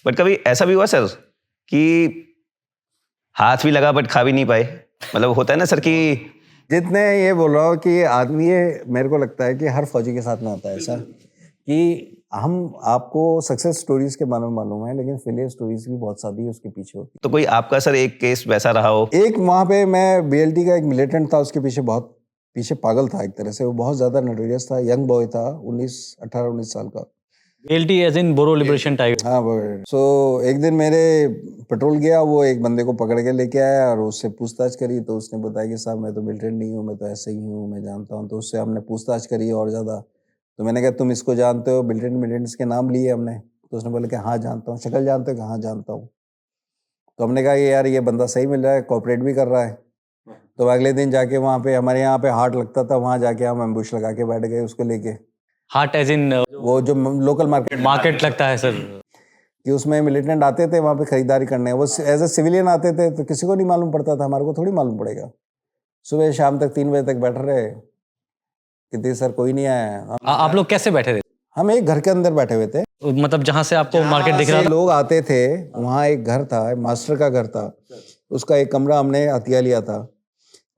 But कभी ऐसा भी हुआ सर कि हाथ भी लगा बट खा भी नहीं पाए? मतलब होता है ना सर कि जितने ये बोल रहा हूँ कि आदमी ये मेरे को लगता है कि हर फौजी के साथ में होता है ऐसा कि हम आपको सक्सेस स्टोरीज के बारे में मालूम है, लेकिन फेलियर स्टोरीज भी बहुत सारी उसके पीछे होती तो कोई आपका सर एक केस वैसा रहा हो? है। एक वहाँ पे मैं बीएलटी का एक मिलिटेंट था, उसके पीछे बहुत पीछे पागल था एक तरह से, वो बहुत ज्यादा नोटोरियस था, यंग बॉय था, 18-19 साल का। BLT as in Bodo liberation tiger. हाँ सो एक दिन मेरे पेट्रोल गया, वो एक बंदे को पकड़ के लेके आया और उससे पूछताछ करी, तो उसने बताया कि साहब मैं तो मिलिटेंट नहीं हूँ, मैं तो ऐसे ही हूँ, मैं जानता हूँ। तो उससे हमने पूछताछ करी और ज़्यादा। तो मैंने कहा तुम इसको जानते हो? मिलिटेंट्स के नाम लिए हमने, तो उसने बोला कि हाँ जानता हूँ। शक्ल जानते हो? कि हाँ जानता हूँ। तो हमने कहा कि यार ये बंदा सही मिल रहा है, कॉपरेट भी कर रहा है। तो अगले दिन जाके वहाँ पे हमारे यहाँ पे हाट लगता था, वहाँ जाके हम एम्बुश लगा के बैठ गए उसको लेके। हार्ट एज इन वो जो लोकल मार्केट लगता है सर, कि उसमें मिलिटेंट आते थे वहाँ पे खरीदारी करने। वो एज ए सिविलियन आते थे, तो किसी को नहीं मालूम पड़ता था, हमारे को थोड़ी मालूम पड़ेगा। सुबह शाम तक 3 बजे तक बैठ रहे कि सर कोई नहीं आया। आप लोग कैसे बैठे थे? हम एक घर के अंदर बैठे हुए थे, मतलब जहाँ से आपको मार्केट दिख रहा था? लोग आते थे, वहाँ एक घर था, मास्टर का घर था, उसका एक कमरा हमने हथिया लिया था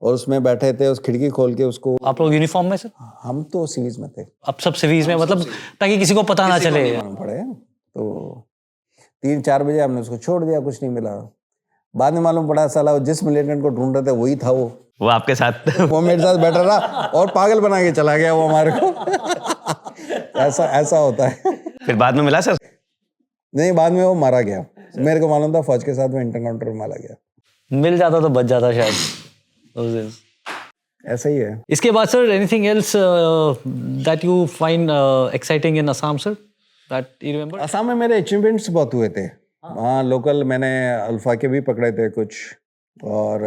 और उसमें बैठे थे, उस खिड़की खोल के उसको। आप लोग यूनिफॉर्म में सर? हम तो सिविल्स में थे। अब सब सिवीज में, मतलब ताकि किसी को पता ना चले। मालूम पड़े तो 3-4 बजे हमने उसको छोड़ दिया, कुछ नहीं मिला। बाद में मालूम पड़ा साला जिस मिलिटेंट को ढूंढ रहे थे वही था वो आपके साथ वो मेरे साथ बैठा रहा और पागल बना के चला गया वो हमारे को। ऐसा होता है। फिर बाद में मिला सर? नहीं, बाद में वो मारा गया। मेरे को मालूम था फौज के साथ में इंटरकाउंटर में मारा गया। मिल जाता तो बच जाता शायद। ऐसा ही है। इसके बाद sir anything else that you find exciting in Assam sir, that you remember? Assam में मेरे अचीवमेंट्स बहुत हुए थे। हाँ, लोकल मैंने अल्फा के भी पकड़े थे कुछ, और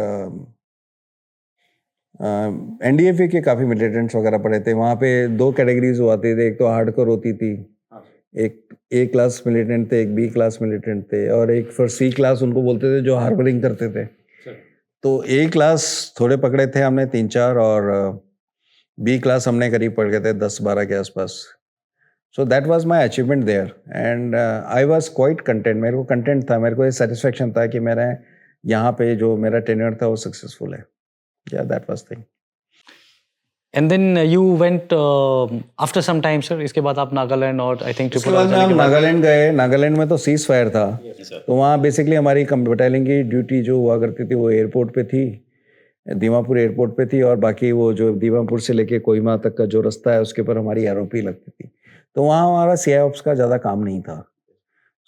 एनडीएफए के काफ़ी मिलिटेंट्स वगैरह पड़े थे। वहाँ पे 2 कैटेगरीज आती थी, एक तो हार्डकोर होती थी, एक ए क्लास मिलिटेंट थे, एक बी क्लास मिलिटेंट थे, और एक फिर सी क्लास उनको बोलते थे जो हार्बरिंग करते थे। तो ए क्लास थोड़े पकड़े थे हमने 3-4, और बी क्लास हमने करीब पकड़ गए थे 10-12 के आसपास। So that was my achievement there, and I was quite content. मेरे को कंटेंट था, मेरे को ये सेटिस्फेक्शन था कि मैंने यहाँ पे जो मेरा टेन्योर था वो सक्सेसफुल है। या that was thing. And then you went after some time sir, इसके बाद आप नागालैंड और आई थिंक उसके बाद में हम नागालैंड गए। नागालैंड में तो सीज फायर था, तो वहाँ बेसिकली हमारी बटालियन की ड्यूटी जो हुआ करती थी वो एयरपोर्ट पे थी, दीमापुर एयरपोर्ट पे थी, और बाकी वो जो दीमापुर से लेके कोहिमा तक का जो रास्ता है उसके ऊपर हमारी एरोपी लगती थी। तो वहाँ हमारा सीआईओप्स का ज़्यादा काम नहीं था।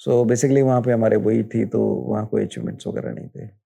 सो बेसिकली वहाँ पे हमारे वही थी, तो वहाँ कोई अचीवमेंट्स वगैरह नहीं थे।